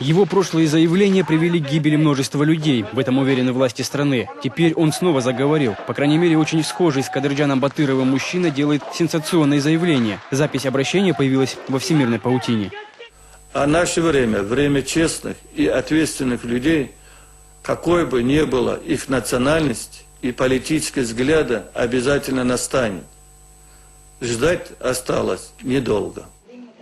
Его прошлые заявления привели к гибели множества людей. В этом уверены власти страны. Теперь он снова заговорил. По крайней мере, очень схожий с Кадырджаном Батыровым мужчина делает сенсационные заявления. Запись обращения появилась во всемирной паутине. А наше время, время честных и ответственных людей, какой бы ни была их национальность и политические взгляды, обязательно настанет. Ждать осталось недолго.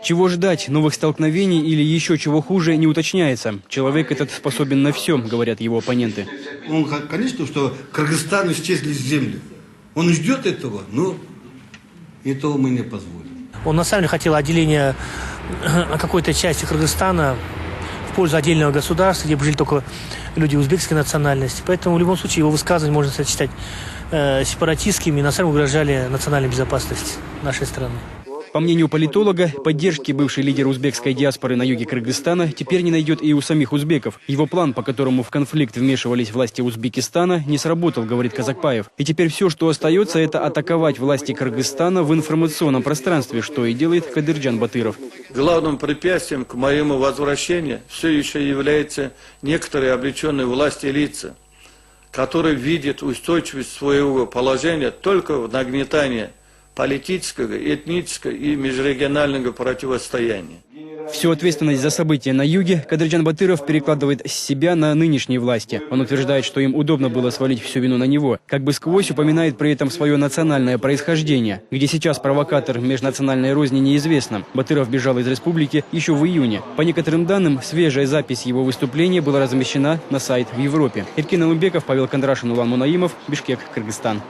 Чего ждать? Новых столкновений или еще чего хуже, не уточняется. Человек этот способен на все, говорят его оппоненты. Он, конечно, что Кыргызстан исчезли с земли. Он ждет этого, но этого мы не позволим. Он на самом деле хотел отделения какой-то части Кыргызстана в пользу отдельного государства, где бы жили только люди узбекской национальности. Поэтому в любом случае его высказывания можно считать сепаратистскими и на самом деле угрожали национальной безопасности нашей страны. По мнению политолога, поддержки бывший лидер узбекской диаспоры на юге Кыргызстана теперь не найдет и у самих узбеков. Его план, по которому в конфликт вмешивались власти Узбекистана, не сработал, говорит Казакпаев. И теперь все, что остается, это атаковать власти Кыргызстана в информационном пространстве, что и делает Кадырджан Батыров. Главным препятствием к моему возвращению все еще являются некоторые облеченные власти лица, которые видят устойчивость своего положения только в нагнетании политического, этнического и межрегионального противостояния. Всю ответственность за события на юге Кадырджан Батыров перекладывает с себя на нынешние власти. Он утверждает, что им удобно было свалить всю вину на него. Как бы сквозь упоминает при этом свое национальное происхождение. Где сейчас провокатор межнациональной розни неизвестно. Батыров бежал из республики еще в июне. По некоторым данным, свежая запись его выступления была размещена на сайт в Европе. Эркин Алымбеков, Павел Кондрашин, Улан Мунаимов, Бишкек, Кыргызстан.